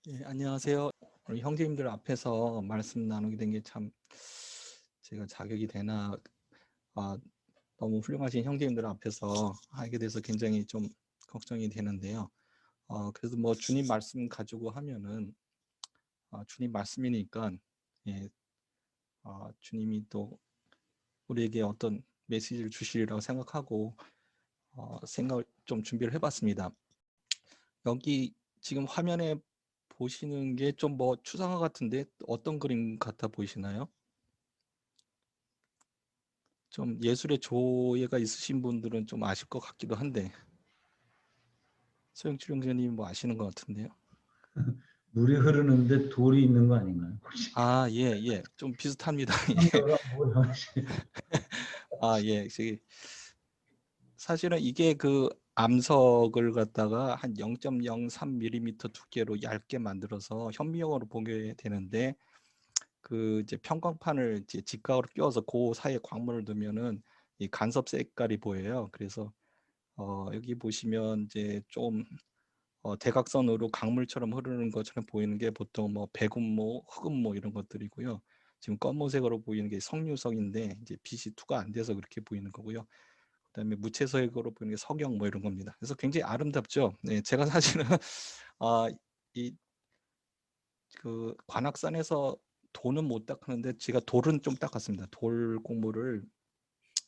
예, 안녕하세요. 오늘 형제님들 앞에서 말씀 나누게 된 게 참 제가 자격이 되나, 아, 너무 훌륭하신 형제님들 앞에서 하게 돼서 굉장히 좀 걱정이 되는데요. 그래도 뭐 주님 말씀 가지고 하면은 주님 말씀이니까, 예, 주님이 또 우리에게 어떤 메시지를 주시리라고 생각하고 생각을 좀 준비를 해봤습니다. 여기 지금 화면에 보시는 게 좀 뭐 추상화 같은데 어떤 그림 같아 보이시나요? 좀 예술의 조예가 있으신 분들은 좀 아실 것 같기도 한데 소영철 형제님 뭐 아시는 것 같은데요. 물이 흐르는데 돌이 있는 거 아닌가요? 혹시 아, 예, 예. 좀 비슷합니다. 예. 상대가 뭐야? 예. 사실은 이게 그 암석을 갖다가 한 0.03mm 두께로 얇게 만들어서 현미경으로 보게 되는데 그 이제 편광판을 이제 직각으로 끼워서 그 사이에 광물을 두면은 이 간섭 색깔이 보여요. 그래서 여기 보시면 이제 좀 대각선으로 강물처럼 흐르는 것처럼 보이는 게 보통 뭐 백운모, 흑운모 이런 것들이고요. 지금 검은색으로 보이는 게 석류석인데 이제 빛이 투과 안 돼서 그렇게 보이는 거고요. 그다음에 무채색으로 보이는 게 석영 뭐 이런 겁니다. 그래서 굉장히 아름답죠. 네, 제가 사실은 아, 이 그 관악산에서 돌은 못 닦았는데 제가 돌은 좀 닦았습니다. 돌 공부를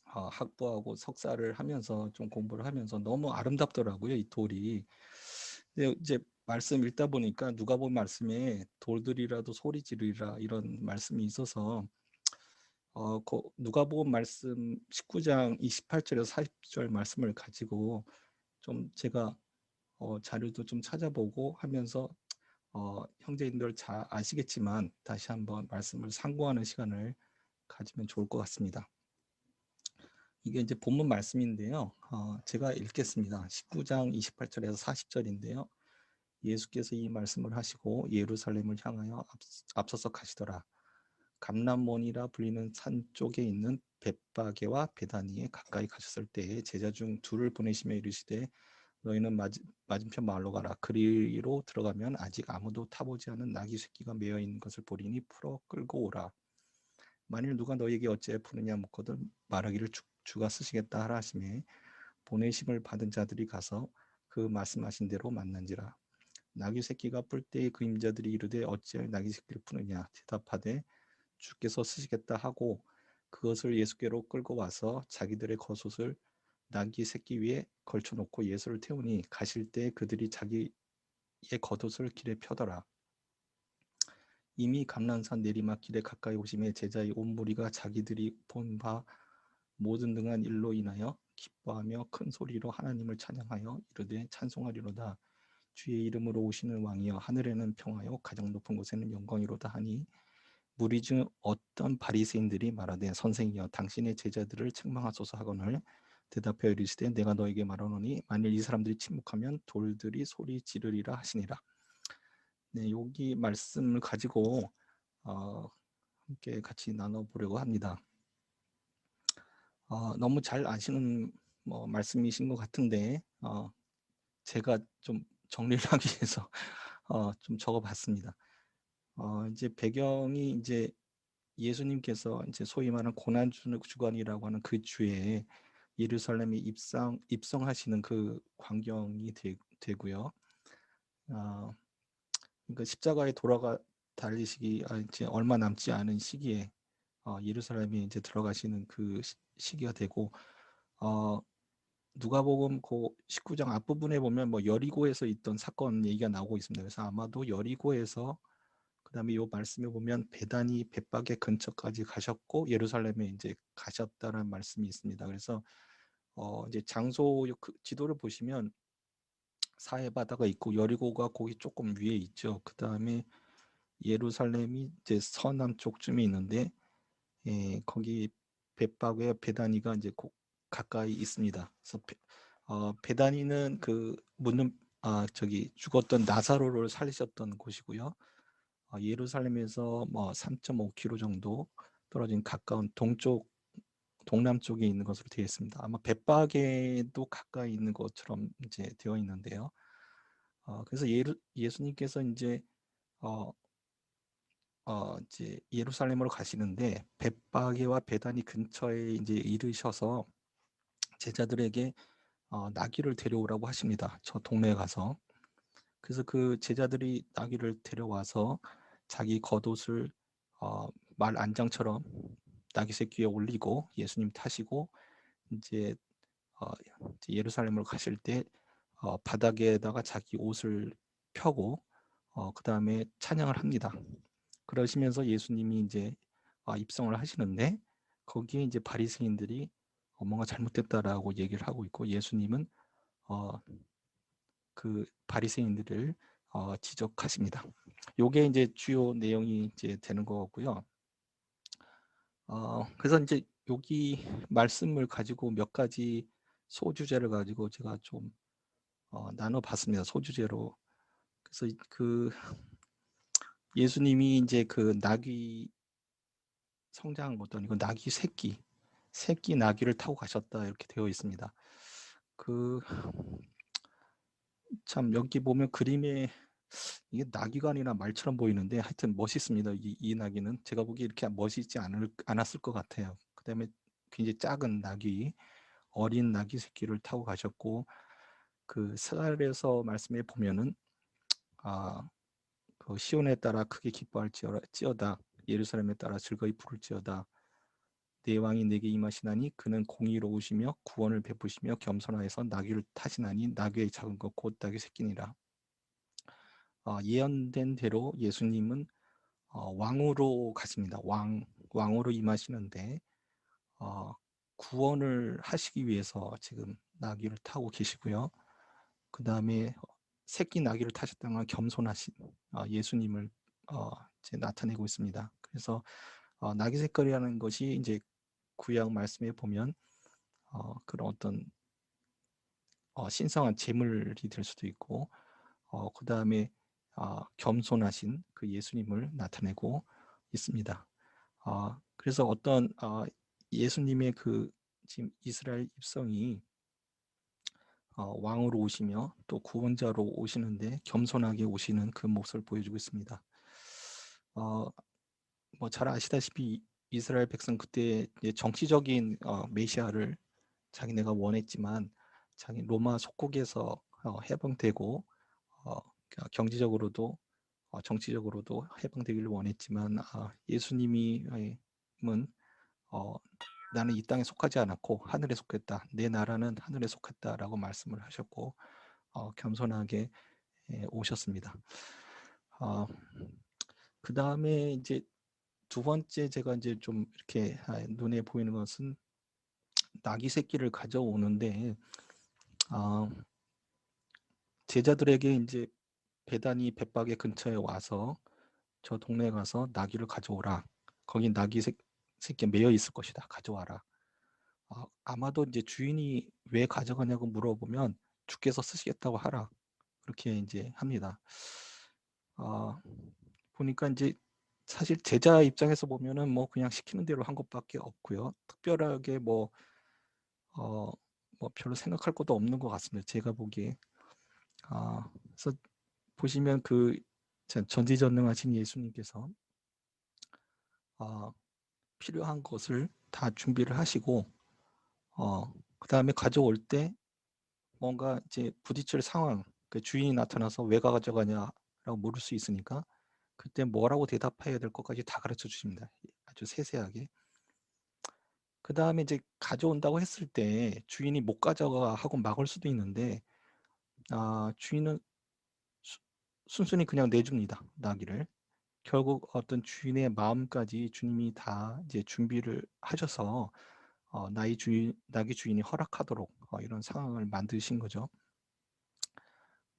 학부하고 석사를 하면서 좀 공부를 하면서 너무 아름답더라고요, 이 돌이. 근데 이제 말씀 읽다 보니까 누가복음 말씀에 돌들이라도 소리 지르리라 이런 말씀이 있어서 누가복음 말씀 19장 28절에서 40절 말씀을 가지고 좀 제가 자료도 좀 찾아보고 하면서 형제님들 잘 아시겠지만 다시 한번 말씀을 상고하는 시간을 가지면 좋을 것 같습니다. 이게 이제 본문 말씀인데요. 제가 읽겠습니다. 19장 28절에서 40절인데요. 예수께서 이 말씀을 하시고 예루살렘을 향하여 앞서서 가시더라. 감람몬이라 불리는 산 쪽에 있는 벳바게와 베다니에 가까이 가셨을 때에 제자 중 둘을 보내시며 이르시되 너희는 맞은편 마을로 가라. 그리로 들어가면 아직 아무도 타보지 않은 나귀 새끼가 메어 있는 것을 보리니 풀어 끌고 오라. 만일 누가 너희에게 어찌하여 푸느냐 묻거든 말하기를 주가 쓰시겠다 하라 하시매 보내심을 받은 자들이 가서 그 말씀하신 대로 만난지라. 나귀 새끼가 뿔 때에 그 임자들이 이르되 어찌하여 나귀 새끼를 푸느냐 대답하되 주께서 쓰시겠다 하고 그것을 예수께로 끌고 와서 자기들의 겉옷을 나귀 새끼 위에 걸쳐놓고 예수를 태우니 가실 때 그들이 자기의 겉옷을 길에 펴더라. 이미 감난산 내리막길에 가까이 오심에 제자의 온 무리가 자기들이 본 바 모든 등한 일로 인하여 기뻐하며 큰 소리로 하나님을 찬양하여 이르되 찬송하리로다. 주의 이름으로 오시는 왕이여 하늘에는 평하여 가장 높은 곳에는 영광이로다 하니 무리 중 어떤 바리새인들이 말하되 선생이여 당신의 제자들을 책망하소서 하거늘 대답하여 이르시되 내가 너에게 말하노니 만일 이 사람들이 침묵하면 돌들이 소리 지르리라 하시니라. 네, 여기 말씀을 가지고 함께 같이 나눠보려고 합니다. 너무 잘 아시는 말씀이신 것 같은데 제가 좀 정리를 하기 위해서 좀 적어봤습니다. 이제 배경이 이제 예수님께서 이제 소위 말하는 고난 주간이라고 하는 그 주에 예루살렘에 입성하시는 그 광경이 되고요. 어, 그러니까 십자가에 돌아가 달리시기 이제 얼마 남지 않은 시기에 예루살렘에 이제 들어가시는 그 시기가 되고 어, 누가복음 그 19장 앞부분에 보면 뭐 여리고에서 있던 사건 얘기가 나오고 있습니다. 그래서 아마도 여리고에서 그다음에 이 말씀에 보면 베다니 벳박의 근처까지 가셨고 예루살렘에 이제 가셨다는 말씀이 있습니다. 그래서 이제 장소 그 지도를 보시면 사해 바다가 있고 여리고가 거기 조금 위에 있죠. 그다음에 예루살렘이 이제 서남쪽쯤에 있는데 거기 벳박의 베다니가 이제 가까이 있습니다. 그래서 베다니는 그 묻는 저기 죽었던 나사로를 살리셨던 곳이고요. 예루살렘에서 뭐 3.5km 정도 떨어진 가까운 동남쪽에 있는 것으로 되어 있습니다. 아마 벳박에도 가까이 있는 것처럼 이제 되어 있는데요. 그래서 예수님께서 이제 어, 이제 예루살렘으로 가시는데 벳바게와 베다니 근처에 이제 이르셔서 제자들에게 나귀를 데려오라고 하십니다. 저 동네에 가서. 그래서 그 제자들이 나귀를 데려와서 자기 겉옷을 어, 말 안장처럼 나귀 새끼에 올리고 예수님 타시고 이제 어, 이제 예루살렘으로 가실 때 바닥에다가 자기 옷을 펴고 그 다음에 찬양을 합니다. 그러시면서 예수님이 이제 입성을 하시는데 거기에 이제 바리새인들이 뭔가 잘못됐다라고 얘기를 하고 있고 예수님은 어, 그 바리새인들을 지적하십니다. 요게 이제 주요 내용이 이제 되는 거고요. 그래서 이제 여기 말씀을 가지고 몇 가지 소주제를 가지고 제가 좀 나눠봤습니다. 소주제로. 그래서 그 예수님이 이제 그 나귀 성장한 것도 아니고 나귀 새끼 나귀를 타고 가셨다 이렇게 되어 있습니다. 그 참 여기 보면 그림에 이게 나귀가 아니라 말처럼 보이는데 하여튼 멋있습니다. 이 나귀는 제가 보기에 이렇게 멋있지 않았을 것 같아요. 그다음에 굉장히 작은 나귀, 어린 나귀 새끼를 타고 가셨고 그 스가랴서 말씀에 보면은 그 시온에 따라 크게 기뻐할지어다 예루살렘에 따라 즐거이 부를지어다 내 왕이 내게 임하시나니 그는 공의로우시며 구원을 베푸시며 겸손하여서 나귀를 타시나니 나귀의 작은 것 곧 나귀 새끼니라. 예언된 대로 예수님은 왕으로 가십니다. 왕으로 임하시는데 구원을 하시기 위해서 지금 나귀를 타고 계시고요. 그 다음에 새끼 나귀를 타셨다는 건 겸손하신 예수님을 이제 나타내고 있습니다. 그래서 나귀 색깔이라는 것이 이제 구약 말씀에 보면 그런 어떤 신성한 제물이 될 수도 있고 그 다음에 겸손하신 그 예수님을 나타내고 있습니다. 그래서 어떤 예수님의 그 지금 이스라엘 입성이 왕으로 오시며 또 구원자로 오시는데 겸손하게 오시는 그 모습을 보여주고 있습니다. 뭐 잘 아시다시피 이스라엘 백성 그때 정치적인 메시아를 자기네가 원했지만 자기 로마 속국에서 해방되고 경제적으로도 정치적으로도 해방되기를 원했지만 예수님은 나는 이 땅에 속하지 않았고 하늘에 속했다. 내 나라는 하늘에 속했다라고 말씀을 하셨고 겸손하게 오셨습니다. 그 다음에 이제 두 번째 제가 이제 좀 이렇게 눈에 보이는 것은 나귀 새끼를 가져오는데 제자들에게 이제 베다니 벳바게 근처에 와서 저 동네에 가서 나귀를 가져오라. 거기 나귀 새끼 매여 있을 것이다. 가져와라. 아마도 이제 주인이 왜 가져가냐고 물어보면 주께서 쓰시겠다고 하라. 그렇게 이제 합니다. 보니까 이제 사실 제자 입장에서 보면은 뭐 그냥 시키는 대로 한 것밖에 없고요. 특별하게 뭐 별로 생각할 것도 없는 것 같습니다. 제가 보기에. 그래서 보시면 그 전지전능하신 예수님께서 필요한 것을 다 준비를 하시고 그 다음에 가져올 때 뭔가 이제 부딪힐 상황, 그 주인이 나타나서 왜 가져가냐라고 물을 수 있으니까 그때 뭐라고 대답해야 될 것까지 다 가르쳐 주십니다. 아주 세세하게. 그 다음에 이제 가져온다고 했을 때 주인이 못 가져가 하고 막을 수도 있는데 주인은 순순히 그냥 내줍니다. 나귀를. 결국 어떤 주인의 마음까지 주님이 다 이제 준비를 하셔서 나귀 주인이 허락하도록 이런 상황을 만드신 거죠.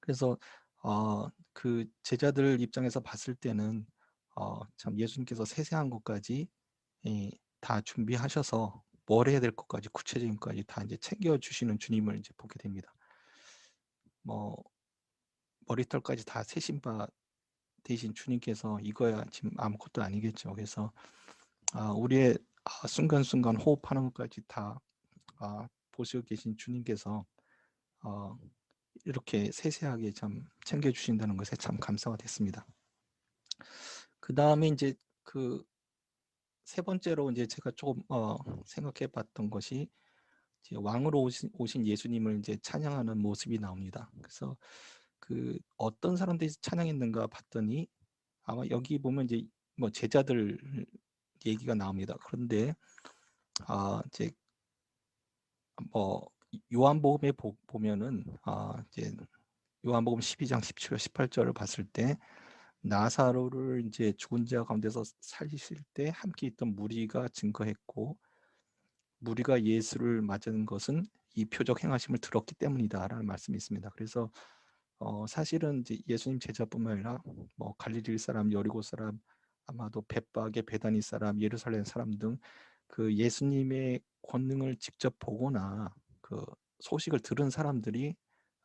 그래서 그 제자들 입장에서 봤을 때는 참 예수님께서 세세한 것까지 다 준비하셔서 뭘 해야 될 것까지 구체적인 것까지 다 이제 챙겨 주시는 주님을 이제 보게 됩니다. 뭐 머리털까지 다 세신 바 대신 주님께서 이거야 지금 아무것도 아니겠죠. 그래서 우리의 순간순간 호흡하는 것까지 다 보시고 계신 주님께서 이렇게 세세하게 참 챙겨주신다는 것에 참 감사가 됐습니다. 그다음에 인제 그 세 번째로 인제 제가 쪼금 생각해 봤던 것이 이제 왕으로 오신 예수님을 인제 찬양하는 모습이 나옵니다. 그래서 그 어떤 사람들이 찬양했는가 봤더니 아마 여기 보면 이제 뭐 제자들 얘기가 나옵니다. 그런데 이제 뭐 요한복음에 보면은 이제 요한복음 12장 17절 18절을 봤을 때 나사로를 인제 죽은 자 가운데서 살리실 때 함께 있던 무리가 증거했고 무리가 예수를 맞은 것은 이 표적 행하심을 들었기 때문이다라는 말씀이 있습니다. 그래서 사실은 이제 예수님 제자뿐만 아니라 뭐 갈릴리 사람, 여리고 사람, 아마도 벳박의 베다니 사람, 예루살렘 사람 등 그 예수님의 권능을 직접 보거나 그 소식을 들은 사람들이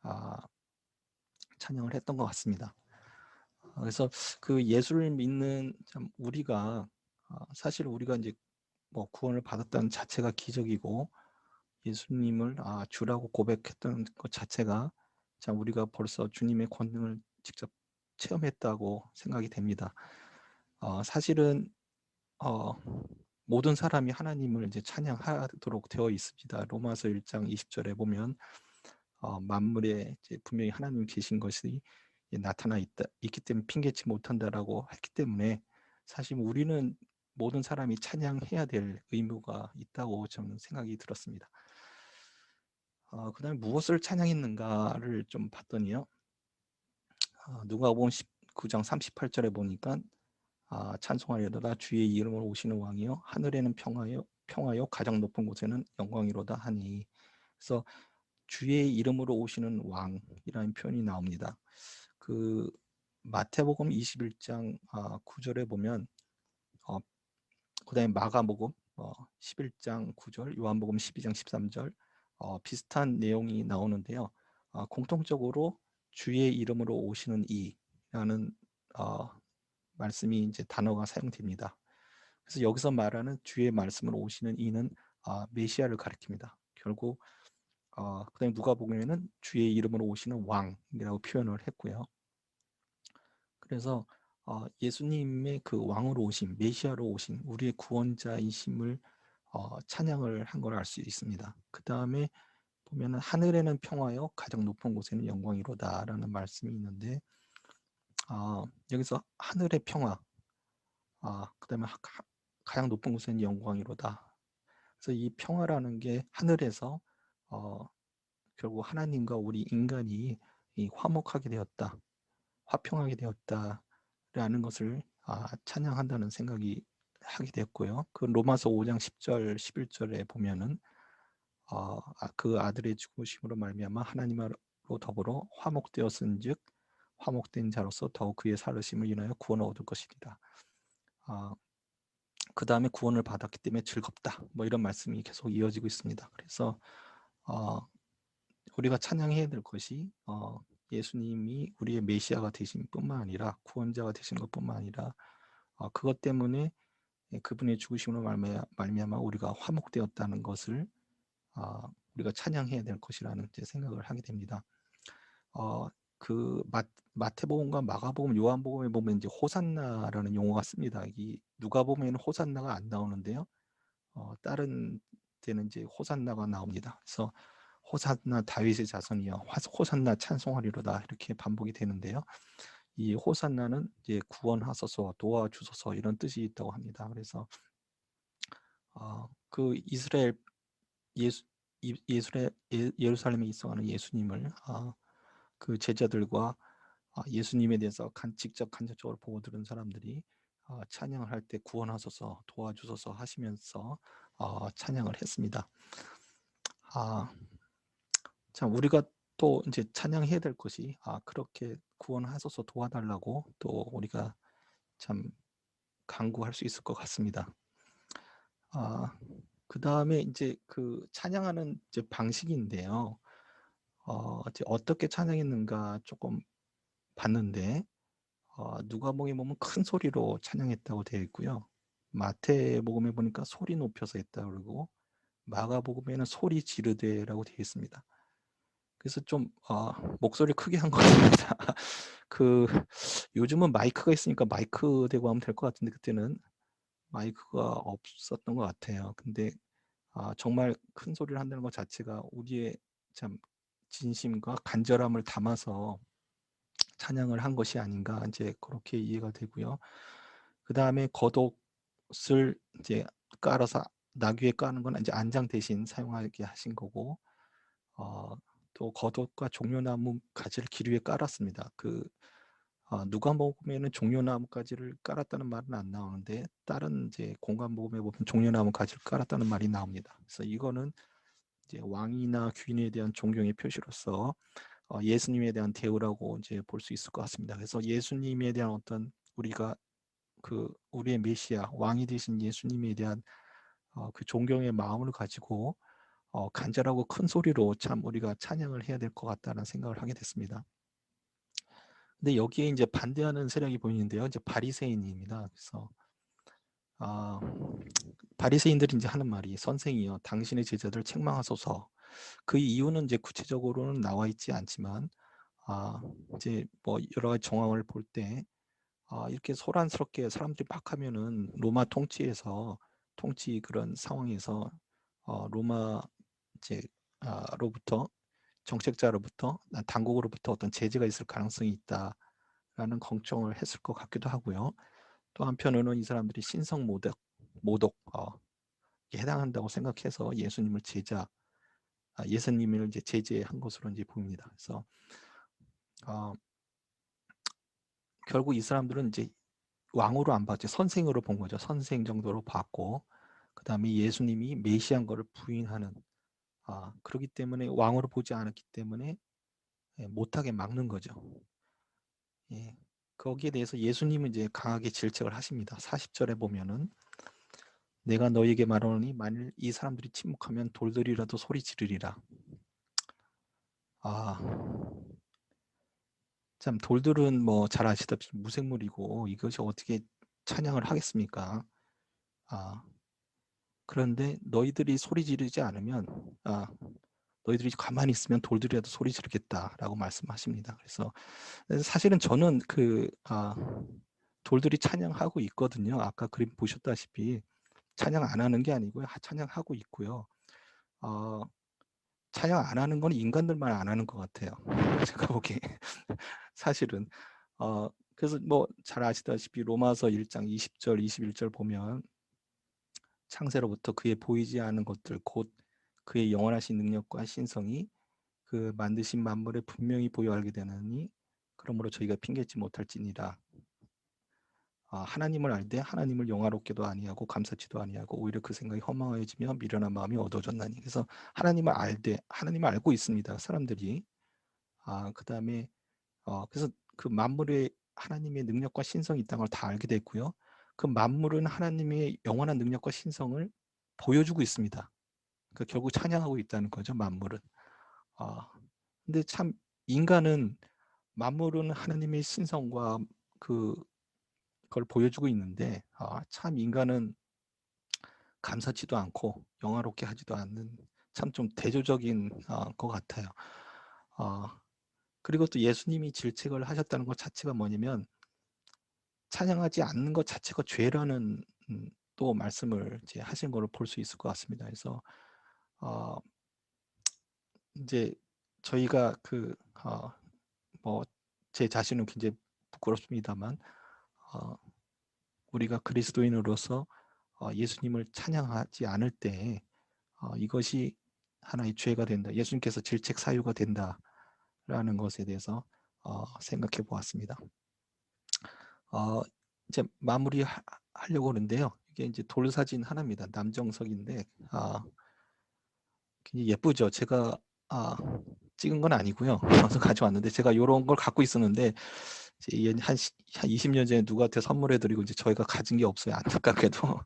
아 찬양을 했던 것 같습니다. 그래서 그 예수를 믿는 참 우리가 사실 우리가 인제 뭐 구원을 받았다는 자체가 기적이고 예수님을 주라고 고백했던 것 자체가 참 우리가 벌써 주님의 권능을 직접 체험했다고 생각이 됩니다. 사실은 어 모든 사람이 하나님을 이제 찬양하도록 되어 있습니다. 로마서 1장 20 절에 보면 만물에 이제 분명히 하나님 계신 것이 나타나 있기 때문에 핑계치 못한다라고 했기 때문에 사실 우리는 모든 사람이 찬양해야 될 의무가 있다고 저는 생각이 들었습니다. 그다음에 무엇을 찬양했는가를 좀 봤더니요. 누가복음 19장 38 절에 보니까 찬송하려다 주의 이름으로 오시는 왕이요 하늘에는 평화요 가장 높은 곳에는 영광이로다 하니. 그래서 주의 이름으로 오시는 왕이라는 표현이 나옵니다. 그 마태복음 21장 9 절에 보면 어 그다음에 마가복음 11장 9 절, 요한복음 12장 13절 비슷한 내용이 나오는데요. 공통적으로 "주의 이름으로 오시는 이라는 어 말씀이 이제 단어가 사용됩니다. 그래서 여기서 말하는 주의 말씀으로 오시는 이는 메시아를 가리킵니다. 결국 그다음에 누가복음에는 주의 이름으로 오시는 왕이라고 표현을 했고요. 그래서 예수님의 그 왕으로 오심, 메시아로 오신 우리의 구원자이심을 찬양을 한 걸 알 수 있습니다. 그다음에 보면은 "하늘에는 평화요 가장 높은 곳에는 영광이로다."라는 말씀이 있는데 여기서 하늘의 평화 그다음에 가장 높은 곳에는 영광이로다. 그래서 이 평화라는 게 하늘에서 어 결국 하나님과 우리 인간이 이 화목하게 되었다. 화평하게 되었다라는 것을 찬양한다는 생각이 하게 됐고요. 그 로마서 5장 10절 11절에 보면은 그 아들의 죽으심으로 말미암아 하나님으로 더불어 화목되었은즉 화목된 자로서 더욱 그의 살으심을 인하여 구원을 얻을 것이니라. 아 그다음에 구원을 받았기 때문에 즐겁다. 뭐 이런 말씀이 계속 이어지고 있습니다. 그래서 어 우리가 찬양해야 될 것이 예수님이 우리의 메시아가 되신 뿐만 아니라 구원자가 되신 것뿐만 아니라 그것 때문에 그분의 죽으심으로 말미암아 우리가 화목되었다는 것을 우리가 찬양해야 될 것이라는 이제 생각을 하게 됩니다. 어 그 마태복음과 마가복음, 요한복음에 보면 이제 호산나라는 용어가 씁니다. 이 누가복음에는 호산나가 안 나오는데요. 다른 데는 이제 호산나가 나옵니다. 그래서 호산나 다윗의 자손이여 호산나 찬송하리로다 이렇게 반복이 되는데요. 이 호산나는 이제 구원하소서 도와주소서 이런 뜻이 있다고 합니다. 그래서 그 이스라엘 예수 예루살렘에 있어가는 예수님을 그 제자들과 예수님에 대해서 직접 간접적으로 보고 들은 사람들이 찬양을 할 때 구원하소서 도와주소서 하시면서 찬양을 했습니다. 아 참 우리가 또 이제 찬양해야 될 것이 그렇게 구원하소서 도와달라고 또 우리가 참 간구할 수 있을 것 같습니다. 아 그다음에 이제 그 찬양하는 이제 방식인데요. 이제 어떻게 찬양했는가 조금 봤는데 누가복음에 보면 큰 소리로 찬양했다고 되어 있고요. 마태복음에 보니까 소리 높여서 했다 그러고 마가복음에는 소리 지르되라고 되어 있습니다. 그래서 좀 목소리를 크게 한 것 같습니다. 그 요즘은 마이크가 있으니까 마이크 대고 하면 될 것 같은데 그때는 마이크가 없었던 것 같아요. 근데 정말 큰 소리를 한다는 것 자체가 우리의 참 진심과 간절함을 담아서 찬양을 한 것이 아닌가 이제 그렇게 이해가 되고요. 그 다음에 겉옷을 이제 깔아서 나귀에 까는 건 이제 안장 대신 사용하게 하신 거고, 또 겉옷과 종려나무 가지를 길 위에 깔았습니다. 누가복음에는 종려나무 가지를 깔았다는 말은 안 나오는데 다른 이제 공관복음에 보면 종려나무 가지를 깔았다는 말이 나옵니다. 그래서 이거는 이제 왕이나 귀인에 대한 존경의 표시로서 예수님에 대한 대우라고 이제 볼 수 있을 것 같습니다. 그래서 예수님에 대한 어떤 우리가 우리의 메시아 왕이 되신 예수님에 대한 그 존경의 마음을 가지고 간절하고 큰 소리로 참 우리가 찬양을 해야 될 것 같다는 생각을 하게 됐습니다. 근데 여기에 이제 반대하는 세력이 보이는데요. 이제 바리새인입니다. 그래서 바리새인들이 이제 하는 말이 선생이여 당신의 제자들 책망하소서. 그 이유는 이제 구체적으로는 나와 있지 않지만 이제 뭐 여러 가지 정황을 볼 때 이렇게 소란스럽게 사람들이 막 하면은 로마 통치 그런 상황에서 로마 이제 로부터 정책자로부터 당국으로부터 어떤 제재가 있을 가능성이 있다라는 걱정을 했을 것 같기도 하고요. 또 한편으로는 이 사람들이 신성 모독 해당한다고 생각해서 예수님을 이제 제재한 것으로 이제 보입니다. 그래서 결국 이 사람들은 이제 왕으로 안 봤죠. 선생으로 본 거죠. 선생 정도로 봤고, 그 다음에 예수님이 메시아인 거를 부인하는, 그렇기 때문에 왕으로 보지 않았기 때문에 못하게 막는 거죠. 예. 거기에 대해서 예수님은 이제 강하게 질책을 하십니다. 40절에 보면은 내가 너에게 말하노니 만일 이 사람들이 침묵하면 돌들이라도 소리 지르리라. 참 돌들은 뭐 잘 아시다시피 무생물이고 이것이 어떻게 찬양을 하겠습니까? 그런데 너희들이 소리 지르지 않으면 너희들이 가만히 있으면 돌들이라도 소리 지르겠다라고 말씀하십니다. 그래서 사실은 저는 돌들이 찬양하고 있거든요. 아까 그림 보셨다시피 찬양 안 하는 게 아니고요. 찬양하고 있고요. 찬양 안 하는 건 인간들만 안 하는 것 같아요. 제가 보기에 사실은 그래서 뭐 잘 아시다시피 로마서 1장 20절 21절 보면 창세로부터 그의 보이지 않은 것들 곧 그의 영원하신 능력과 신성이 그 만드신 만물에 분명히 보여 알게 되느니 그러므로 저희가 핑계치 못할지니라. 하나님을 알되 하나님을 영화롭게도 아니하고 감사치도 아니하고 오히려 그 생각이 허망해지며 미련한 마음이 어두워졌나니. 그래서 하나님을 알고 있습니다. 사람들이. 그 다음에 그래서 그 만물에 하나님의 능력과 신성이 있다는 걸 다 알게 됐고요. 그 만물은 하나님의 영원한 능력과 신성을 보여주고 있습니다. 그러니까 결국 찬양하고 있다는 거죠. 만물은. 근데 참 인간은 만물은 하나님의 신성과 그걸 보여주고 있는데 참 인간은 감사치도 않고 영화롭게 하지도 않는 참 좀 대조적인 것 같아요. 그리고 또 예수님이 질책을 하셨다는 것 자체가 뭐냐면 찬양하지 않는 것 자체가 죄라는 또 말씀을 이제 하신 거를 볼 수 있을 것 같습니다. 그래서 이제 저희가 뭐 제 자신은 굉장히 부끄럽습니다만 우리가 그리스도인으로서 예수님을 찬양하지 않을 때 이것이 하나의 죄가 된다. 예수님께서 질책 사유가 된다라는 것에 대해서 생각해 보았습니다. 이제 마무리하려고 하는데요. 이게 이제 돌 사진 하나입니다. 남정석인데 굉장히 예쁘죠. 제가 찍은 건 아니고요. 그래서 가져왔는데 제가 이런 걸 갖고 있었는데 이제 한 20년 전에 누구한테 선물해드리고 이제 저희가 가진 게 없어요. 안타깝게도.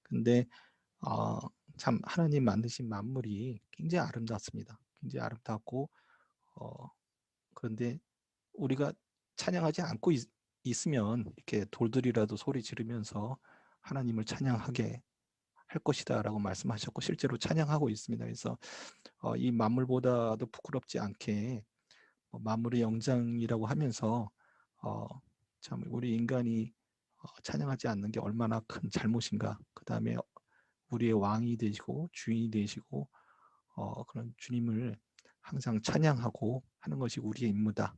근데 참 하나님 만드신 만물이 굉장히 아름답습니다. 굉장히 아름답고 그런데 우리가 찬양하지 않고 있으면 이렇게 돌들이라도 소리 지르면서 하나님을 찬양하게 할 것이다라고 말씀하셨고 실제로 찬양하고 있습니다. 그래서 이 만물보다도 부끄럽지 않게 만물의 영장이라고 하면서 어, 참 우리 인간이 찬양하지 않는 게 얼마나 큰 잘못인가. 그 다음에 우리의 왕이 되시고 주인이 되시고 그런 주님을 항상 찬양하고 하는 것이 우리의 임무다.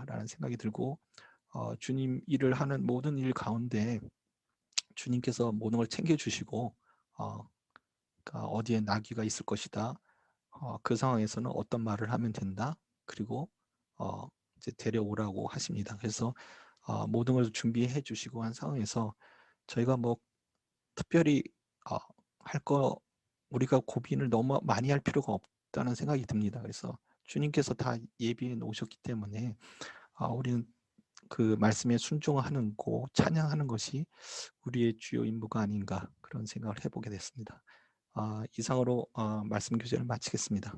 라는 생각이 들고 주님 일을 하는 모든 일 가운데 주님께서 모든 걸 챙겨주시고 그러니까 어디에 나귀가 있을 것이다. 그 상황에서는 어떤 말을 하면 된다. 그리고 이제 데려오라고 하십니다. 그래서 모든 걸 준비해 주시고 한 상황에서 저희가 뭐 특별히 할 거 우리가 고민을 너무 많이 할 필요가 없다는 생각이 듭니다. 그래서 주님께서 다 예비해 놓으셨기 때문에 우리는 그 말씀에 순종하는 거, 찬양하는 것이 우리의 주요 임무가 아닌가 그런 생각을 해보게 됐습니다. 이상으로 말씀 교제를 마치겠습니다.